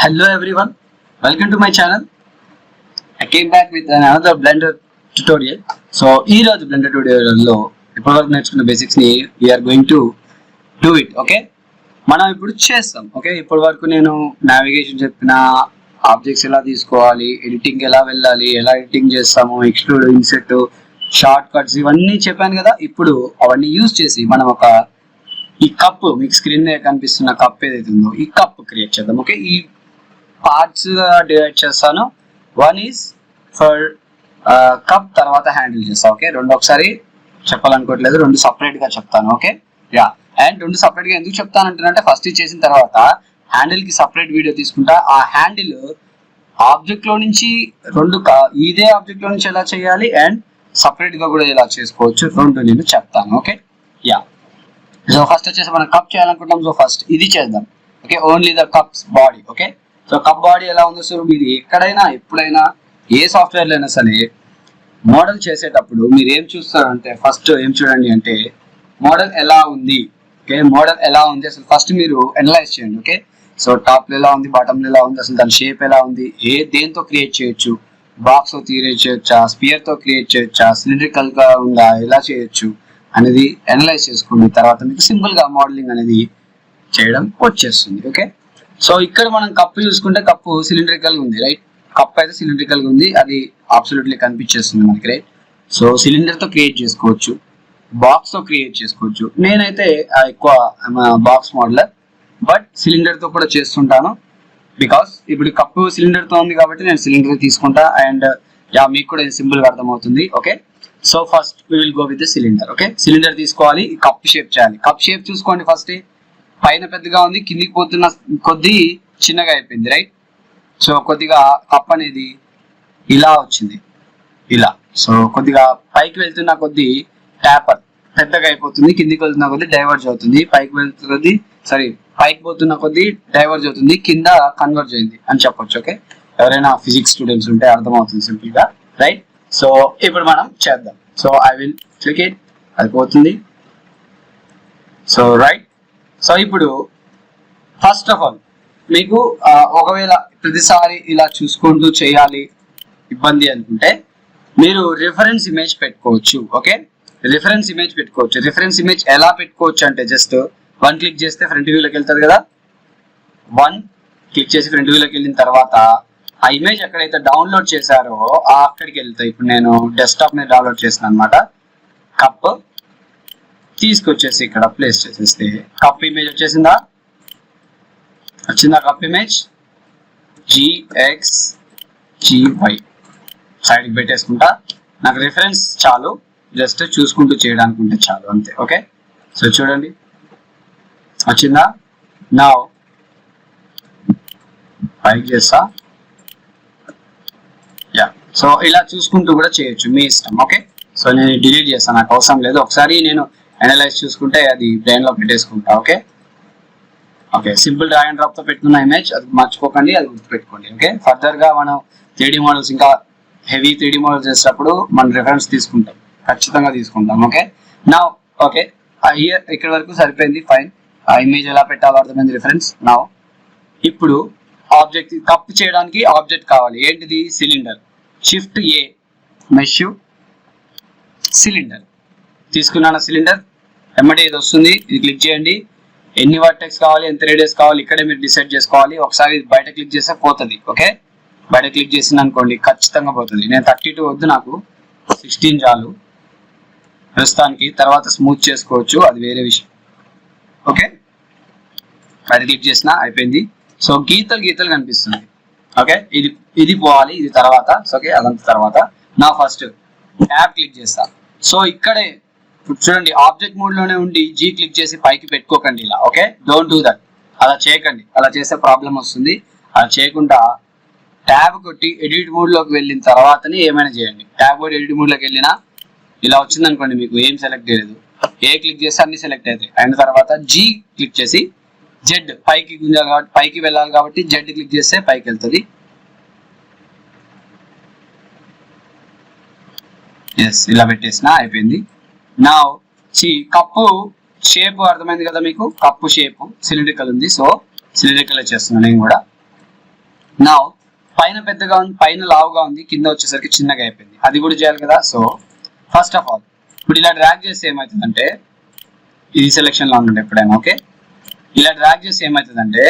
Hello everyone, welcome to my channel. I came back with another Blender tutorial. So ఈ రోజు Blender tutorial లో ఇప్పటివరకు నేర్చుకున్న basics ని we are going to do it. Okay, మనం ఇప్పుడు చేస్తాం. ఓకే, ఇప్పటివరకు నేను నావిగేషన్ చెప్పిన, ఆబ్జెక్ట్స్ ఎలా తీసుకోవాలి, ఎడిటింగ్ ఎలా వెళ్ళాలి, ఎలా ఎడిటింగ్ చేస్తాము, ఎక్స్ట్రూడ్, ఇన్సెట్, షార్ట్ కట్స్ ఇవన్నీ చెప్పాను కదా. ఇప్పుడు అవన్నీ యూజ్ చేసి మనం ఒక ఈ కప్, మీకు స్క్రీన్ మీద కనిపిస్తున్న కప్ ఏదైతే ఉందో ఈ కప్ క్రియేట్ చేద్దాం. ఓకే, ఈ పార్ట్స్ డివైడ్ చేస్తాను. వన్ ఈజ్ ఫర్ కప్, తర్వాత హ్యాండిల్ చేస్తాను. ఓకే, రెండు ఒకసారి చెప్పాలనుకోవట్లేదు, రెండు సపరేట్ గా చెప్తాను. ఓకే, యా, అండ్ రెండు సపరేట్ గా ఎందుకు చెప్తానంటే ఫస్ట్ ఇది చేసిన తర్వాత హ్యాండిల్ కి సపరేట్ వీడియో తీసుకుంటా. ఆ హ్యాండిల్ ఆబ్జెక్ట్ లో నుంచి ఇదే ఆబ్జెక్ట్ లో నుంచి ఎలా చేయాలి అండ్ సపరేట్ గా కూడా ఎలా చేసుకోవచ్చు, రెండు నేను చెప్తాను. ఓకే, యా, సో ఫస్ట్ వచ్చేసి మనం కప్ చేయాలనుకుంటాం. సో ఫస్ట్ ఇది చేద్దాం. Okay, only the cups body. Okay, so cup body ఎలా ఉందో, సో మీరు ఎక్కడైనా ఎప్పుడైనా ఏ సాఫ్ట్వేర్లో అయినా సరే మోడల్ చేసేటప్పుడు మీరు ఏం చూస్తారంటే ఫస్ట్ ఏం చూడండి అంటే మోడల్ ఎలా ఉంది. ఓకే, మోడల్ ఎలా ఉంది అసలు ఫస్ట్ మీరు అనలైజ్ చేయండి. ఓకే, సో టాప్ ఎలా ఉంది, బాటమ్ ఎలా ఉంది, అసలు దాని షేప్ ఎలా ఉంది, దేంతో క్రియేట్ చేయొచ్చు, బాక్స్ తో క్రియేట్ చేయొచ్చా, స్పియర్ తో క్రియేట్ చేయొచ్చా, సిలిండ్రికల్ గా ఉందా, ఎలా చేయొచ్చు అనేది అనలైజ్ చేసుకున్న తర్వాత మీకు సింపుల్ గా మోడలింగ్ అనేది చేయడం వచ్చేస్తుంది. ఓకే, సో ఇక్కడ మనం కప్పు చూసుకుంటే కప్పు సిలిండ్రికల్ గా ఉంది, రైట్. కప్ అయితే సిలిండ్రికల్ గా ఉంది, అది అబ్సల్యూట్లీ కనిపించేస్తుంది మనకి, రైట్. సో సిలిండర్ తో క్రియేట్ చేసుకోవచ్చు, బాక్స్ తో క్రియేట్ చేసుకోవచ్చు. నేనైతే ఎక్కువ బాక్స్ మోడలర్, బట్ సిలిండర్ తో కూడా చేస్తుంటాను. బికాస్ ఇప్పుడు కప్పు సిలిండర్ తో ఉంది కాబట్టి నేను సిలిండర్ తీసుకుంటా. అండ్ యా, మీకు కూడా సింపుల్ గా అర్థమవుతుంది. Okay, so first we will go with the cylinder. Okay, cylinder తీసుకోవాలి, కప్ షేప్ చేయాలి. కప్ షేప్ చూసుకోండి, ఫస్ట్ పైన పెద్దగా ఉంది, కిందికి పోతున్న కొద్ది చిన్నగా అయిపోయింది, రైట్. సో కొద్దిగా కప్ అనేది ఇలా వచ్చింది, ఇలా. సో కొద్దిగా పైకి వెళ్తున్న కొద్ది ట్యాపర్ పెద్దగా అయిపోతుంది, కిందికి వెళ్తున్న కొద్ది డైవర్జ్ అవుతుంది, పైకి పైకి పోతున్న కొద్ది డైవర్జ్ అవుతుంది, కింద కన్వర్జ్ అయింది అని చెప్పొచ్చు. ఓకే, ఎవరైనా ఫిజిక్స్ స్టూడెంట్స్ ఉంటే అర్థమవుతుంది సింపుల్ గా, రైట్. సో ఇప్పుడు మనం చేద్దాం. So I will click it, అది పోతుంది. సో రైట్, సో ఇప్పుడు ఫస్ట్ ఆఫ్ ఆల్ మీకు ఒకవేళ ప్రతిసారి ఇలా చూసుకుంటూ చేయాలి ఇబ్బంది అనుకుంటే మీరు రిఫరెన్స్ ఇమేజ్ పెట్టుకోవచ్చు. ఓకే, రిఫరెన్స్ ఇమేజ్ పెట్టుకోవచ్చు. రిఫరెన్స్ ఇమేజ్ ఎలా పెట్టుకోవచ్చు అంటే జస్ట్ వన్ క్లిక్ చేస్తే ఫ్రంట్ వ్యూలోకి వెళ్తుంది కదా. వన్ క్లిక్ చేసి ఫ్రంట్ వ్యూలోకి వెళ్ళిన తర్వాత ఆ ఇమేజ్ ఎక్కడైతే డౌన్లోడ్ చేశారో అక్కడికి వెళ్తాయి. ఇప్పుడు నేను డెస్క్టాప్ మీద డౌన్లోడ్ చేసిన అనమాట. కప్ తీసుకొచ్చేసి ఇక్కడ ప్లేస్ చేసేస్తే కప్ ఇమేజ్ వచ్చిందా కప్ ఇమేజ్ GXGY సైడ్కి పెట్టేసుకుంటా. నాకు రిఫరెన్స్ చాలు, జస్ట్ చూసుకుంటూ చేయడానికి ఉంటే చాలు, అంతే. ఓకే, సో చూడండి వచ్చిందా. నా పైకి చేస్తా. యా, సో ఇలా చూసుకుంటూ కూడా చేయొచ్చు, మీ ఇష్టం. ఓకే, సో నేను డిలీట్ చేస్తాను, నాకు అవసరం లేదు. ఒకసారి నేను అనలైజ్ చూసుకుంటే అది బ్రెయిన్ లో పెట్టేసుకుంటా. Okay, okay, simple drag and drop తో పెట్టుకున్న ఇమేజ్, అది మర్చిపోకండి, అది గుర్తుపెట్టుకోండి. ఓకే, ఫర్దర్ గా మనం 3D మోడల్స్, ఇంకా హెవీ 3D మోడల్స్ చేసేటప్పుడు మనం రిఫరెన్స్ తీసుకుంటాం, ఖచ్చితంగా తీసుకుంటాం. ఓకే, నా ఓకే, ఇక్కడ వరకు సరిపోయింది, ఫైన్. ఆ ఇమేజ్ ఎలా పెట్టాలో అర్థమైంది, రిఫరెన్స్. నా ఇప్పుడు ఆబ్జెక్ట్ కప్ చేయడానికి ఆబ్జెక్ట్ కావాలి, ఏంటిది, cylinder. Shift A, mesh cylinder తీసుకున్నాను. సిలిండర్ ఎమ్మటే ఇది వస్తుంది, ఇది క్లిక్ చేయండి. ఎన్ని వర్టెక్స్ కావాలి, ఎంత రేడియస్ కావాలి ఇక్కడే మీరు డిసైడ్ చేసుకోవాలి. ఒకసారి బయట క్లిక్ చేస్తే పోతుంది. ఓకే, బయట క్లిక్ చేసింది అనుకోండి ఖచ్చితంగా పోతుంది. నేను 32 వద్దు, నాకు 16 చాలు ప్రస్తుతానికి, తర్వాత స్మూత్ చేసుకోవచ్చు, అది వేరే విషయం. ఓకే, బయట క్లిక్ చేసిన అయిపోయింది. సో గీతలు కనిపిస్తుంది. ఓకే, ఇది పోవాలి, ఇది తర్వాత. ఓకే, అదంతా తర్వాత. నా ఫస్ట్ ట్యాబ్ క్లిక్ చేస్తా. సో ఇక్కడే చూడండి, ఆబ్జెక్ట్ మోడ్ లోనే ఉండి G క్లిక్ చేసి పైకి పెట్టుకోకండి ఇలా. ఓకే, డోంట్ డూ దట్, అలా చేయకండి, అలా చేస్తే ప్రాబ్లం వస్తుంది. అలా చేయకుండా ట్యాబ్ కొట్టి ఎడిట్ మోడ్ లోకి వెళ్ళిన తర్వాతనే ఏమైనా చేయండి. ట్యాబ్ కొట్టి ఎడిట్ మోడ్ లోకి వెళ్ళినా ఇలా వచ్చింది అనుకోండి, మీకు ఏం సెలెక్ట్ చేయలేదు, ఏ క్లిక్ చేస్తే అన్ని సెలెక్ట్ అవుతాయి. అయిన తర్వాత G క్లిక్ చేసి Z పైకి గుంజాలి కాబట్టి, పైకి వెళ్ళాలి కాబట్టి Z క్లిక్ చేస్తే పైకి వెళ్తుంది. ఎస్, ఇలా పెట్టేసిన అయిపోయింది. నా కప్పు షేప్ అర్థమైంది కదా మీకు, కప్పు షేప్ సిలిండ్రికల్ ఉంది. సో సిలిండ్రికల్ చేస్తున్నాను నేను కూడా. నా పైన పెద్దగా ఉంది, పైన లావుగా ఉంది, కింద వచ్చేసరికి చిన్నగా అయిపోయింది. అది కూడా చేయాలి కదా. సో ఫస్ట్ ఆఫ్ ఆల్ ఇప్పుడు ఇలా డ్రాగ్ చేస్తే ఏమవుతుందంటే, ఇది సెలెక్షన్ లో ఉండండి ఎప్పుడైనా. ఓకే, ఇలా డ్రాగ్ చేస్తే ఏమవుతుందంటే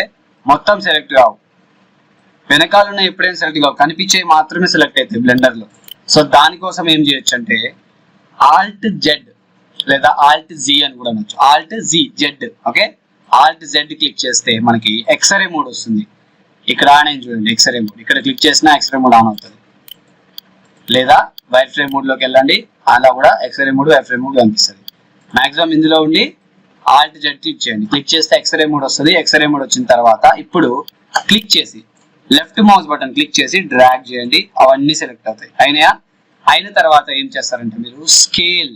మొత్తం సెలెక్ట్ కావు, వెనకాల ఎప్పుడైనా సెలెక్ట్ కావు, కనిపించే మాత్రమే సెలెక్ట్ అవుతాయి బ్లెండర్ లో. సో దానికోసం ఏం చేయొచ్చు అంటే ఆల్ట్ జెడ్ లేదా ఆల్ట్ జీ అని కూడా అనొచ్చు. Alt G Z. Okay, alt Z click చేస్తే మనకి ఎక్స్రే మోడ్ వస్తుంది. ఇక్కడ ఆన్ అయింది చూడండి, ఎక్స్రే మోడ్. ఇక్కడ క్లిక్ చేసినా ఎక్స్రే మోడ్ ఆన్ అవుతుంది. లేదా వైర్ ఫ్రేమ్ మోడ్ లోకి వెళ్ళండి, అలా కూడా x-ray mode wire frame mode కనిపిస్తుంది. మాక్సిమం ఇందులో ఉండి ఆల్ట్ జెడ్ క్లిక్ చేయండి. క్లిక్ చేస్తే ఎక్స్రే మోడ్ వస్తుంది. ఎక్స్రే మోడ్ వచ్చిన తర్వాత ఇప్పుడు క్లిక్ చేసి లెఫ్ట్ మౌస్ బటన్ క్లిక్ చేసి డ్రాగ్ చేయండి, అవన్నీ సెలెక్ట్ అవుతాయి. అయిన తర్వాత ఏం చేస్తారంటే మీరు స్కేల్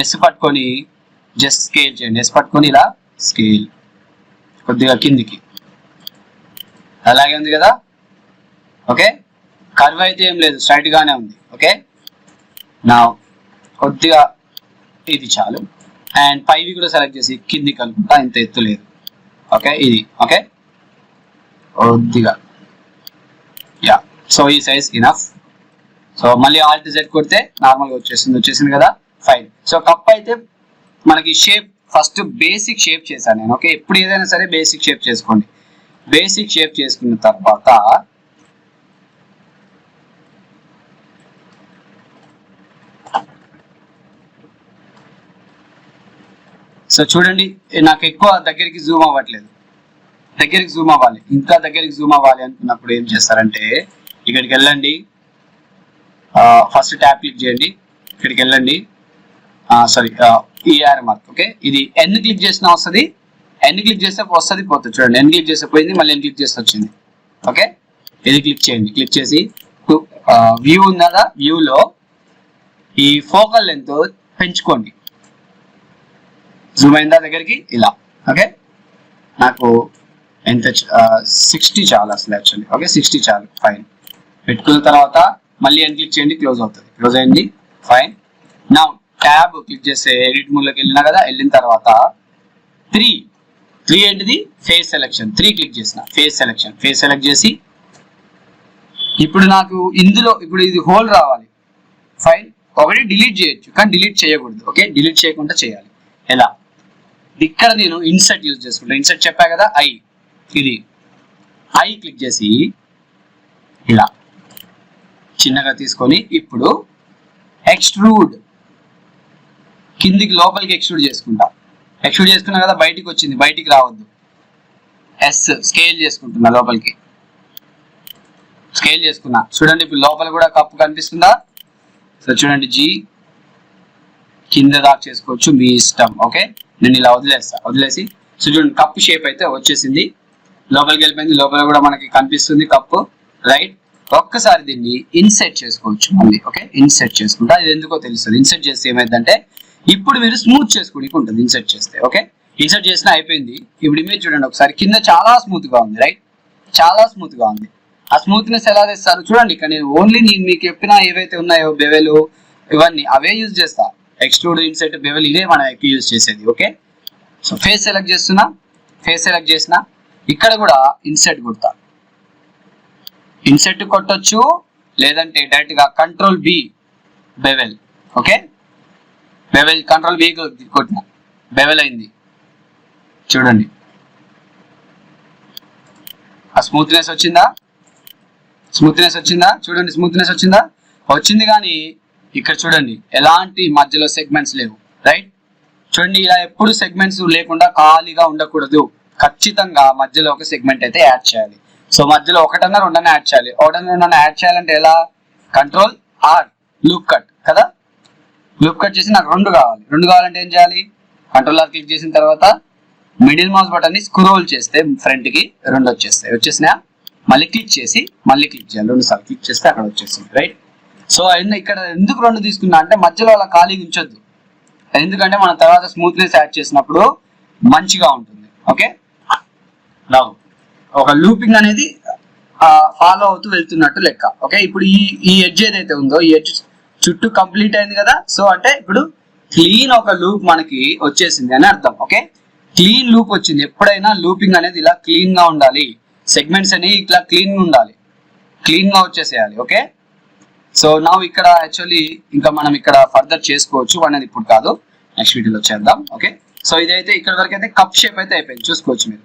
ఎస్ పట్టుకొని జస్ట్ స్కేల్ చేయండి. ఎస్ పట్టుకొని ఇలా స్కేల్ కొద్దిగా కిందికి, అలాగే ఉంది కదా. ఓకే, కర్వ్ అయితే ఏం లేదు, స్ట్రైట్ గానే ఉంది. ఓకే, నా కొద్దిగా ఇది చాలు. అండ్ పైవి కూడా సెలెక్ట్ చేసి కింది కలుపుకుంటా, ఇంత ఎత్తు లేదు. ఓకే, ఇది ఓకే కొద్దిగా యా. సో ఈ సైజ్ ఇనఫ్. సో మళ్ళీ ఆల్ట్ జెడ్ కొడితే నార్మల్గా వచ్చేసింది కదా, ఫైన్. సో కప్ అయితే మనకి షేప్ ఫస్ట్ బేసిక్ షేప్ చేశాను నేను. ఓకే, ఎప్పుడు ఏదైనా సరే బేసిక్ షేప్ చేసుకోండి. బేసిక్ షేప్ చేసుకున్న తర్వాత సో చూడండి, నాకు ఎక్కువ దగ్గరికి జూమ్ అవ్వట్లేదు. దగ్గరికి జూమ్ అవ్వాలి, ఇంకా దగ్గరికి జూమ్ అవ్వాలి అనుకున్నప్పుడు ఏం చేస్తారంటే ఇక్కడికి వెళ్ళండి, ఫస్ట్ ట్యాప్ క్లిక్ చేయండి, ఇక్కడికి వెళ్ళండి, సారీ ఈఆర్ మార్క్. ఓకే, ఇది ఎన్ క్లిక్ చేసినా వస్తుంది, ఎన్ క్లిక్ చేస్తే వస్తుంది పోతుంది. చూడండి, ఎన్ క్లిక్ చేస్తే పోయింది, మళ్ళీ ఎన్ క్లిక్ చేస్తే వచ్చింది. ఓకే, ఇది క్లిక్ చేయండి. క్లిక్ చేసి వ్యూ ఉన్నదా, వ్యూలో ఈ ఫోకల్ లెంత్ పెంచుకోండి. జూమ్ అయిందా దగ్గరికి ఇలా. ఓకే, నాకు ఎంత 60 చాలు అసలు యాక్చువల్లీ. ఓకే, 60 చాలు, ఫైన్. పెట్టుకున్న తర్వాత మళ్ళీ ఎన్ క్లిక్ చేయండి, క్లోజ్ అవుతుంది. క్లోజ్ అయింది, ఫైన్. నా ట్యాబ్ క్లిక్ చేస్తే ఎడిట్ మోడ్లోకి వెళ్ళినా కదా, వెళ్ళిన తర్వాత 3 ఏంటిది ఫేస్ సెలెక్షన్. 3 క్లిక్ చేసిన ఫేస్ సెలెక్ట్ చేసి ఇప్పుడు నాకు ఇందులో ఇప్పుడు ఇది హోల్ రావాలి. ఫైన్, ఒకటి డిలీట్ చేయొచ్చు కానీ డిలీట్ చేయకూడదు. ఓకే, డిలీట్ చేయకుండా చేయాలి. ఎలా? ఇక్కడ నేను ఇన్సర్ట్ యూజ్ చేసుకుంటాను. ఇన్సర్ట్ చెప్పా కదా, ఇది ఐ క్లిక్ చేసి ఇలా చిన్నగా తీసుకొని ఇప్పుడు ఎక్స్ట్రూడ్ కిందికి లోపలికి ఎక్స్ట్రూడ్ చేసుకుంటా. ఎక్స్ట్రూడ్ చేసుకున్నా కదా, బయటికి వచ్చింది, బయటికి రావద్దు. ఎస్ స్కేల్ చేసుకుంటున్నా, లోపలికి స్కేల్ చేసుకున్నా. చూడండి, ఇప్పుడు లోపల కూడా కప్పు కనిపిస్తుందా? సో చూడండి, జీ కింద దాకా చేసుకోవచ్చు, మీ ఇష్టం. ఓకే, నేను ఇలా వదిలేసి సో చూడండి, కప్పు షేప్ అయితే వచ్చేసింది, లోపలికి వెళ్ళిపోయింది. లోపల కూడా మనకి కనిపిస్తుంది కప్పు, రైట్. ఒక్కసారి దీన్ని ఇన్సెట్ చేసుకోవచ్చు మళ్ళీ. ఓకే, ఇన్సెట్ చేసుకుంటా. ఇది ఎందుకో తెలుస్తుంది. ఇన్సెట్ చేస్తే ఏమైందంటే ఇప్పుడు మీరు స్మూత్ చేసుకోవడానికి ఉంటుంది ఇన్సెట్ చేస్తే. ఓకే, ఇన్సెట్ చేసినా అయిపోయింది. ఇప్పుడు ఇమేజ్ చూడండి ఒకసారి, కింద చాలా స్మూత్ గా ఉంది, రైట్, చాలా స్మూత్ గా ఉంది. ఆ స్మూత్నెస్ ఎలా తెస్తారు చూడండి. ఇక్కడ నేను ఓన్లీ మీకు చెప్పిన ఏవైతే ఉన్నాయో బెవెలు ఇవన్నీ అవే యూజ్ చేస్తా. ఎక్స్ట్రూడ్, ఇన్సెట్, బెవెల్ ఇదే మనం ఎక్కువ యూజ్ చేసేది. ఓకే, సో ఫేస్ సెలెక్ట్ చేస్తున్నా, ఫేస్ సెలెక్ట్ చేసిన ఇక్కడ కూడా ఇన్సెట్ కొడతా. ఇన్సెట్ కొట్టొచ్చు, లేదంటే డైరెక్ట్ గా control B bevel. Okay, bevel control B కొట్టిన బెవెల్ అయింది. చూడండి, ఆ స్మూత్నెస్ వచ్చిందా? చూడండి, స్మూత్నెస్ వచ్చింది కానీ ఇక్కడ చూడండి ఎలాంటి మధ్యలో సెగ్మెంట్స్ లేవు, రైట్. చూడండి, ఇలా ఎప్పుడు సెగ్మెంట్స్ లేకుండా ఖాళీగా ఉండకూడదు. ఖచ్చితంగా మధ్యలో ఒక సెగ్మెంట్ అయితే యాడ్ చేయాలి. సో మధ్యలో ఒకటన్నా రెండన్నా యాడ్ చేయాలి. ఒకటన్నా రెండన్నా యాడ్ చేయాలంటే ఎలా? కంట్రోల్ ఆర్, లూప్ కట్ కదా. లూప్ కట్ చేసి నాకు 2 కావాలి. 2 కావాలంటే ఏం చేయాలి? కంట్రోల్ ఆర్ క్లిక్ చేసిన తర్వాత మిడిల్ మౌస్ బటన్ ని స్క్రోల్ చేస్తే ఫ్రంట్ కి 2 వచ్చేస్తాయి. వచ్చేసినా మళ్ళీ క్లిక్ చేసి మళ్ళీ క్లిక్ చేయాలి. 2 సార్లు క్లిక్ చేస్తే అక్కడ వచ్చేస్తుంది, రైట్. సో ఇక్కడ ఎందుకు 2 తీసుకున్నా అంటే మధ్యలో అలా ఖాళీగా ఉంచొద్దు. ఎందుకంటే మనం తర్వాత స్మూత్నెస్ యాడ్ చేసినప్పుడు మంచిగా ఉంటుంది. ఓకే, నౌ ఒక లూపింగ్ అనేది ఫాలో అవుతూ వెళ్తున్నట్టు లెక్క. ఓకే, ఇప్పుడు ఈ ఎడ్జ్ ఏదైతే ఉందో ఈ ఎడ్జ్ చుట్టూ కంప్లీట్ అయింది కదా. సో అంటే ఇప్పుడు క్లీన్ ఒక లూప్ మనకి వచ్చేసింది అని అర్థం. ఓకే, క్లీన్ లూప్ వచ్చింది. ఎప్పుడైనా లూపింగ్ అనేది ఇలా క్లీన్ గా ఉండాలి. సెగ్మెంట్స్ అనేవి ఇట్లా క్లీన్గా ఉండాలి, క్లీన్గా వచ్చేసేయాలి. ఓకే, సో నా ఇక్కడ యాక్చువల్లీ ఇంకా మనం ఇక్కడ ఫర్దర్ చేసుకోవచ్చు అనేది ఇప్పుడు కాదు, నెక్స్ట్ వీడియోలో చేద్దాం. ఓకే, సో ఇదైతే ఇక్కడ వరకు అయితే కప్ షేప్ అయితే అయిపోయింది, చూసుకోవచ్చు మీరు.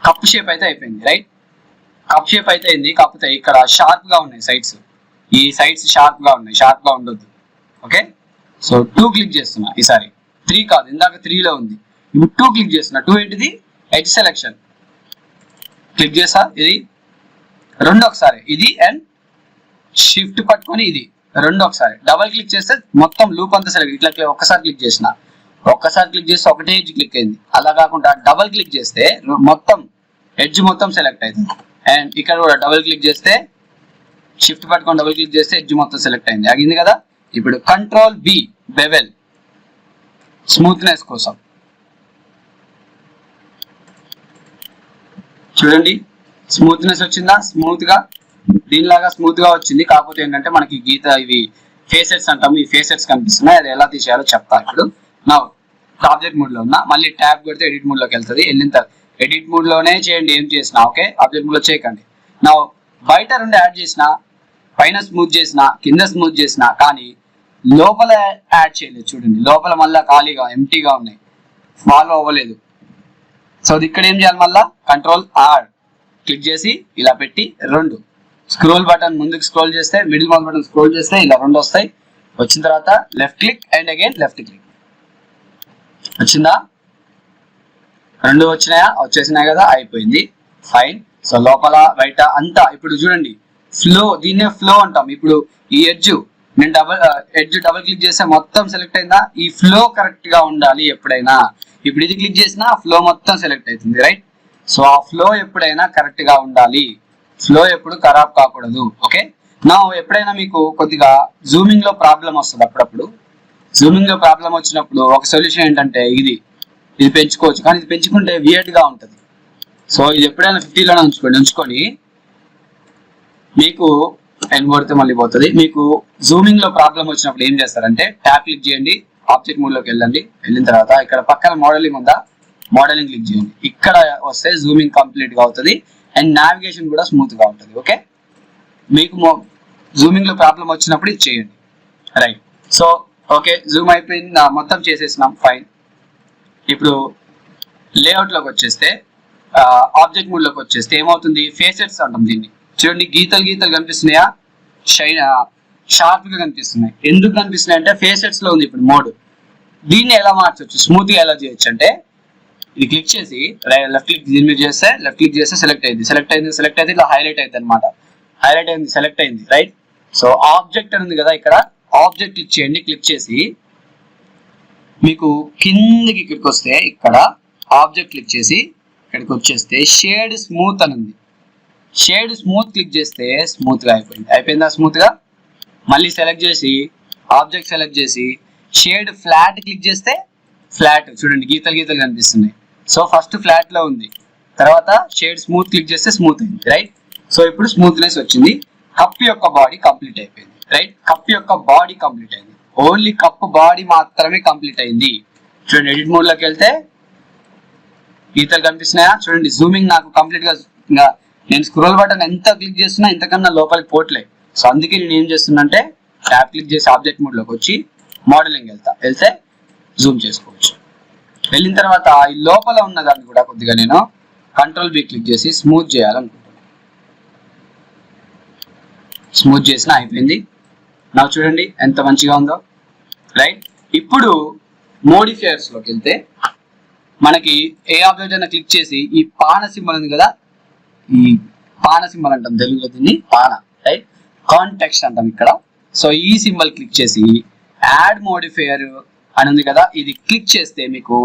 కప్ షేప్ అయితే అయిపోయింది, రైట్. కప్ షేప్ అయితే అయింది, కాకపోతే ఇక్కడ షార్ప్ గా ఉన్నాయి సైడ్స్, ఈ సైడ్స్ షార్ప్ గా ఉన్నాయి, షార్ప్ గా ఉండొద్దు. ఓకే, సో 2 క్లిక్ చేస్తున్నా ఈసారి, 3 కాదు, ఇందాక 3లో ఉంది, ఇప్పుడు 2 క్లిక్ చేస్తున్నా. 2 ఏంటిది, ఎడ్జ్ సెలెక్షన్ క్లిక్ చేసా, ఇది 2 ఒకసారి, ఇది అండ్ షిఫ్ట్ పట్టుకొని ఇది 2 ఒకసారి డబల్ క్లిక్ చేస్తే మొత్తం లూప్ అంతా సెలెక్ట్. ఇట్లా ఒక్కసారి క్లిక్ చేసిన, ఒక్కసారి క్లిక్ చేస్తే ఒకటే ఎడ్జ్ క్లిక్ అయింది. అలా కాకుండా డబల్ క్లిక్ చేస్తే మొత్తం ఎడ్జ్ మొత్తం సెలెక్ట్ అవుతుంది. అండ్ ఇక్కడ కూడా డబుల్ క్లిక్ చేస్తే, షిఫ్ట్ పట్టుకొని డబుల్ క్లిక్ చేస్తే ఎడ్జ్ మొత్తం సెలెక్ట్ అయింది, అయింది కదా. ఇప్పుడు కంట్రోల్ బి బెవెల్ స్మూత్నెస్ కోసం చూడండి, స్మూత్నెస్ వచ్చిందా, స్మూత్ గా దీనిలాగా స్మూత్ గా వచ్చింది. కాకపోతే ఏంటంటే మనకి గీత ఇవి ఫేసెట్స్ అంటాము, ఈ ఫేసెట్స్ కనిపిస్తున్నాయి, అది ఎలా తీసేయాలో చెప్తా. ఇప్పుడు నా ఆబ్జెక్ట్ మోడ్ లో ఉన్నా, మళ్ళీ ట్యాబ్ కొడితే ఎడిట్ మోడ్ లోకి వెళ్తుంది. వెళ్ళిన తర్వాత ఎడిట్ మోడ్ లోనే చేయండి ఏం చేసినా. ఓకే, ఆబ్జెక్ట్ మోడ్ లో చేయకండి. నా బయట 2 యాడ్ చేసిన, పైన స్మూత్ చేసిన, కింద స్మూత్ చేసిన, కానీ లోపల యాడ్ చేయలేదు. చూడండి లోపల మళ్ళీ ఖాళీగా ఎంటీగా ఉన్నాయి, ఫాలో అవ్వలేదు. సో ఇక్కడ ఏం చేయాలి, మళ్ళీ కంట్రోల్ ఆర్ క్లిక్ చేసి ఇలా పెట్టి 2 స్క్రోల్ బటన్ ముందుకు స్క్రోల్ చేస్తే, మిడిల్ మౌస్ బటన్ స్క్రోల్ చేస్తే ఇలా 2 వస్తాయి. వచ్చిన తర్వాత left click and again left click. వచ్చిందా, 2 వచ్చినాయా, వచ్చేసినాయి కదా, అయిపోయింది, ఫైన్. సో లోపల బయట అంతా ఇప్పుడు చూడండి ఫ్లో, దీన్నే ఫ్లో అంటాం. ఇప్పుడు ఈ ఎడ్జ్ నేను డబుల్ క్లిక్ చేస్తే మొత్తం సెలెక్ట్ అయిందా, ఈ ఫ్లో కరెక్ట్ గా ఉండాలి ఎప్పుడైనా. ఇప్పుడు ఇది క్లిక్ చేసినా ఫ్లో మొత్తం సెలెక్ట్ అవుతుంది, రైట్. సో ఆ ఫ్లో ఎప్పుడైనా కరెక్ట్ గా ఉండాలి, ఫ్లో ఎప్పుడు ఖరాబ్ కాకూడదు. ఓకే, నా ఎప్పుడైనా మీకు కొద్దిగా జూమింగ్ లో ప్రాబ్లం వస్తుంది, అప్పుడప్పుడు జూమింగ్ లో ప్రాబ్లం వచ్చినప్పుడు ఒక సొల్యూషన్ ఏంటంటే ఇది పెంచుకోవచ్చు, కానీ ఇది పెంచుకుంటే వియర్డ్ గా ఉంటుంది. సో ఇది ఎప్పుడైనా 50లోనే ఉంచుకొని మీకు ఎన్ కొడితే మళ్ళీ పోతుంది. మీకు జూమింగ్ లో ప్రాబ్లం వచ్చినప్పుడు ఏం చేస్తారంటే ట్యాప్ క్లిక్ చేయండి, ఆబ్జెక్ట్ మోడ్ లోకి వెళ్ళండి. వెళ్ళిన తర్వాత ఇక్కడ పక్కన మోడలింగ్ ఉందా, మోడలింగ్ క్లిక్ చేయండి. ఇక్కడ వస్తే జూమింగ్ కంప్లీట్ గా అవుతుంది అండ్ నావిగేషన్ కూడా స్మూత్ గా ఉంటుంది. ఓకే, మీకు జూమింగ్ లో ప్రాబ్లం వచ్చినప్పుడు ఇది చేయండి, రైట్. సో ఓకే, జూమ్ అయిపోయింది, మొత్తం చేసేసినాం, ఫైన్. ఇప్పుడు లేఅవుట్ లోకి వచ్చేస్తే, ఆబ్జెక్ట్ మోడ్ లోకి వచ్చేస్తే ఏమవుతుంది, ఫేసెట్స్ అంటాం దీన్ని. చూడండి గీతలు గీతలు కనిపిస్తున్నాయా, షార్ప్ గా కనిపిస్తున్నాయి. ఎందుకు కనిపిస్తున్నాయి అంటే ఫేసెట్స్ లో ఉంది ఇప్పుడు మోడ్. దీన్ని ఎలా మార్చొచ్చు, స్మూత్ గా ఎలా చేయొచ్చు అంటే ఇది క్లిక్ చేసి లెఫ్ట్ క్లిక్ దీని మీద చేస్తే, లెఫ్ట్ క్లిక్ చేస్తే సెలెక్ట్ అయింది ఇలా హైలైట్ అయింది అనమాట. హైలైట్ అయింది, సెలెక్ట్ అయింది, రైట్. సో ఆబ్జెక్ట్ అని ఉంది కదా, ఇక్కడ ఆబ్జెక్ట్ క్లిక్ చేయండి. క్లిక్ చేసి మీకు కిందకి ఇక్కడికి వస్తే, ఇక్కడ ఆబ్జెక్ట్ క్లిక్ చేసి ఇక్కడికి వచ్చేస్తే షేడ్ స్మూత్ అని ఉంది. షేడ్ స్మూత్ క్లిక్ చేస్తే స్మూత్ గా అయిపోయిందా, స్మూత్ గా. మళ్ళీ సెలెక్ట్ చేసి ఆబ్జెక్ట్ సెలెక్ట్ చేసి షేడ్ ఫ్లాట్ క్లిక్ చేస్తే ఫ్లాట్, చూడండి గీతలు గీతలు కనిపిస్తున్నాయి. సో ఫస్ట్ ఫ్లాట్ లో ఉంది, తర్వాత షేడ్ స్మూత్ క్లిక్ చేస్తే స్మూత్ అయింది, రైట్. సో ఇప్పుడు స్మూత్నెస్ వచ్చింది. కప్ యొక్క బాడీ కంప్లీట్ అయిపోయింది, రైట్. కప్ యొక్క బాడీ కంప్లీట్ అయింది, ఓన్లీ కప్ బాడీ మాత్రమే కంప్లీట్ అయింది. చూడండి ఎడిట్ మోడ్ లోకి వెళ్తే గీతలు కనిపిస్తున్నాయా, చూడండి జూమింగ్ నాకు కంప్లీట్ గా, నేను స్క్రోల్ బటన్ ఎంత క్లిక్ చేస్తున్నా ఇంతకన్నా లోపలికి పోట్లే. సో అందుకే నేను ఏం చేస్తున్నా అంటే ట్యాప్ క్లిక్ చేసి ఆబ్జెక్ట్ మోడ్ లోకి వచ్చి మోడలింగ్ వెళ్తే జూమ్ చేసుకోవచ్చు. వెళ్ళిన తర్వాత ఈ లోపల ఉన్న దాన్ని కూడా కొద్దిగా నేను కంట్రోల్ బి క్లిక్ చేసి స్మూత్ చేయాలనుకుంటున్నాను. స్మూత్ చేసిన అయిపోయింది. నాకు చూడండి ఎంత మంచిగా ఉందో, రైట్. ఇప్పుడు మోడిఫైయర్స్ లోకి వెళ్తే మనకి ఏ ఆబ్జెక్ట్ అయినా క్లిక్ చేసి ఈ పాన సింబల్ ఉంది కదా, ఈ పాన సింబల్ అంటాం తెలుగులో దీన్ని, పాన, రైట్. కాంటెక్స్ట్ అంటాం ఇక్కడ. సో ఈ సింబల్ క్లిక్ చేసి యాడ్ మోడిఫైయర్ అని ఉంది కదా, ఇది క్లిక్ చేస్తే మీకు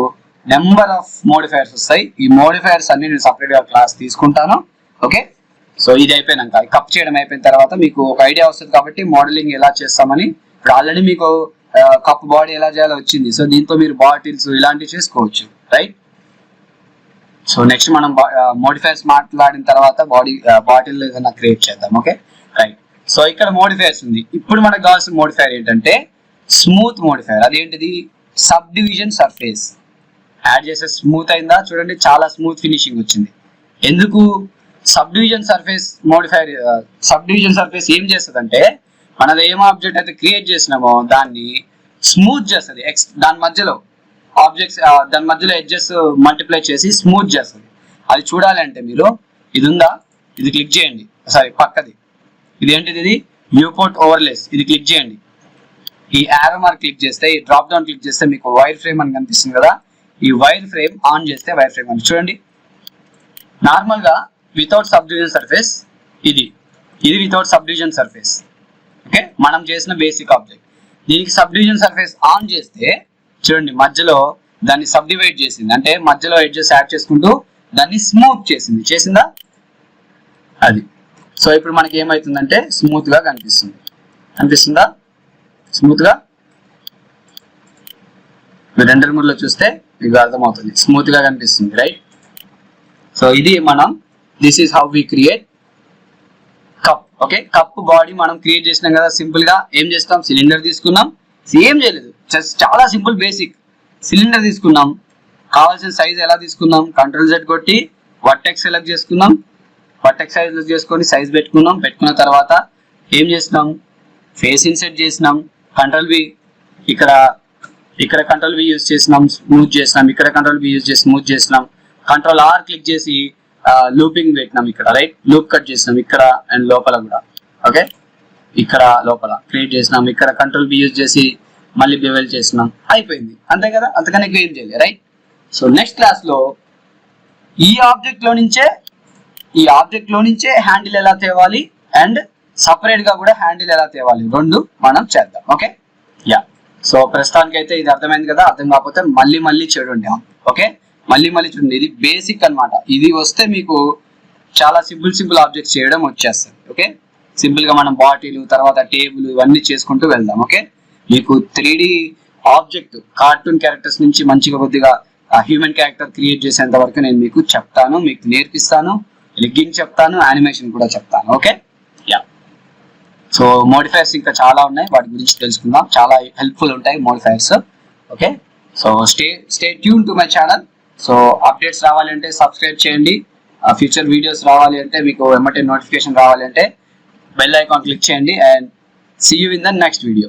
నెంబర్ ఆఫ్ మోడిఫైయర్స్ వస్తాయి. ఈ మోడిఫైయర్స్ అన్ని నేను సపరేట్ గా క్లాస్ తీసుకుంటాను. ఓకే, సో ఇది అయిపోయినాక కప్ చేయడం అయిపోయిన తర్వాత మీకు ఒక ఐడియా వస్తుంది కాబట్టి మోడలింగ్ ఎలా చేస్తామని. ఇప్పుడు ఆల్రెడీ మీకు కప్ బాడీ ఎలా చేయాలో వచ్చింది. సో దీంతో మీరు బాటిల్స్ ఇలాంటివి చేసుకోవచ్చు, రైట్. సో నెక్స్ట్ మనం మోడిఫైయర్స్ మాట్లాడిన తర్వాత బాటిల్ ఏదైనా క్రియేట్ చేద్దాం. Okay, right. సో ఇక్కడ మోడిఫైయర్స్ ఉంది. ఇప్పుడు మనకు కావాల్సిన మోడిఫైయర్ ఏంటంటే స్మూత్ మోడిఫైయర్. అదేంటిది, సబ్ డివిజన్ సర్ఫేస్ యాడ్ చేసే స్మూత్ అయిందా, చూడండి చాలా స్మూత్ ఫినిషింగ్ వచ్చింది. ఎందుకు sub division surface modifier sub division surface ఏం చేస్తుందంటే మనది ఏం ఆబ్జెక్ట్ అయితే క్రియేట్ చేసినామో దాన్ని స్మూత్ చేస్తుంది. దాని మధ్యలో ఆబ్జెక్ట్స్ దాని మధ్యలో ఎడ్జెస్ మల్టిప్లై చేసి స్మూత్ చేస్తుంది. అది చూడాలి అంటే మీరు ఇది ఉందా, ఇది క్లిక్ చేయండి. సారీ పక్కది ఇది ఏంటిది, ఇది వ్యూపోర్ట్ ఓవర్లేస్, ఇది క్లిక్ చేయండి. ఈ యారో మార్క్ క్లిక్ చేస్తే, ఈ డ్రాప్ డౌన్ క్లిక్ చేస్తే మీకు వైర్ ఫ్రేమ్ అని కనిపిస్తుంది కదా. ఈ వైర్ ఫ్రేమ్ ఆన్ చేస్తే వైర్ ఫ్రేమ్ అని చూడండి. నార్మల్ గా వితౌట్ సబ్ డివిజన్ సర్ఫేస్ ఇది without sub division surface. Okay, మనం చేసిన బేసిక్ ఆబ్జెక్ట్. దీనికి సబ్ డివిజన్ సర్ఫేస్ ఆన్ చేస్తే చూడండి మధ్యలో దాన్ని సబ్ డివైడ్ చేసింది, అంటే మధ్యలో ఎడ్జెస్ యాడ్ చేసుకుంటూ దాన్ని స్మూత్ చేసిందా అది. సో ఇప్పుడు మనకి ఏమవుతుందంటే స్మూత్ గా కనిపిస్తుందా స్మూత్ గా. మీరు రెండర్ మోడ్ లో చూస్తే మీకు అర్థమవుతుంది, స్మూత్ గా కనిపిస్తుంది, రైట్. సో ఇది మనం this is how we create cup. Okay, cup body మనం క్రియేట్ చేసినాం కదా. సింపుల్ గా ఏం చేస్తాం, సిలిండర్ తీసుకున్నాం, ఏం చేయలేదు, చాలా సింపుల్ బేసిక్. సిలిండర్ తీసుకున్నాం, కావాల్సిన సైజ్ ఎలా తీసుకున్నాం, కంట్రోల్ Z కొట్టి వర్టెక్స్ సెలెక్ట్ చేసుకున్నాం, వర్టెక్స్ సైజ్ చేసుకొని సైజ్ పెట్టుకున్న తర్వాత ఏం చేసినాం, ఫేస్ ఇన్సెట్ చేసినాం, కంట్రోల్ V, ఇక్కడ కంట్రోల్ V యూజ్ చేసినాం, స్మూత్ చేసినాం, ఇక్కడ కంట్రోల్ V యూజ్ చేసి స్మూత్ చేసినాం, కంట్రోల్ R క్లిక్ చేసి లూపింగ్ పెట్టినాం, ఇక్కడ రైట్ లూప్ కట్ చేసినాం, ఇక్కడ అండ్ లోపల కూడా. ఓకే, ఇక్కడ లోపల క్రియేట్ చేసినాం, ఇక్కడ కంట్రోల్ B యూజ్ చేసి మళ్ళీ బెవెల్ చేసినాం, అయిపోయింది, అంతే కదా. అంతకనే ఏం చేయలేదు, రైట్. సో నెక్స్ట్ క్లాస్ లో ఈ ఆబ్జెక్ట్ లో నుంచే హ్యాండిల్ ఎలా తేవాలి అండ్ సపరేట్ గా కూడా హ్యాండిల్ ఎలా తేవాలి, రెండు మనం చేద్దాం. Okay, yeah. సో ప్రస్తుతానికి అయితే ఇది అర్థమైంది కదా. అర్థం కాకపోతే మళ్ళీ చూడండి. ఓకే, మళ్ళీ చూడండి, ఇది బేసిక్ అన్నమాట. ఇది వస్తే మీకు చాలా సింపుల్ ఆబ్జెక్ట్స్ చేయడం వచ్చేస్తుంది. ఓకే, సింపుల్ గా మనం బాటిల్ తర్వాత టేబుల్ ఇవన్నీ చేసుకుంటూ వెళ్దాం. ఓకే, మీకు 3D ఆబ్జెక్ట్ కార్టూన్ క్యారెక్టర్స్ నుంచి మంచిగా కొద్దిగా హ్యూమన్ క్యారెక్టర్ క్రియేట్ చేసేంత వరకు నేను మీకు చెప్తాను, మీకు నేర్పిస్తాను, రిగ్గింగ్ చెప్తాను, యానిమేషన్ కూడా చెప్తాను. Okay, yeah. సో మోడిఫైర్స్ ఇంకా చాలా ఉన్నాయి, వాటి గురించి తెలుసుకుందాం. చాలా హెల్ప్ఫుల్ ఉంటాయి modifiers. Okay, so stay tune to my channel. So updates రావాలి అంటే సబ్స్క్రైబ్ చేయండి. ఫ్యూచర్ వీడియోస్ రావాలి అంటే మీకు వెంటనే నోటిఫికేషన్ రావాలి అంటే బెల్ ఐకాన్ క్లిక్ చేయండి. And see you in the next video.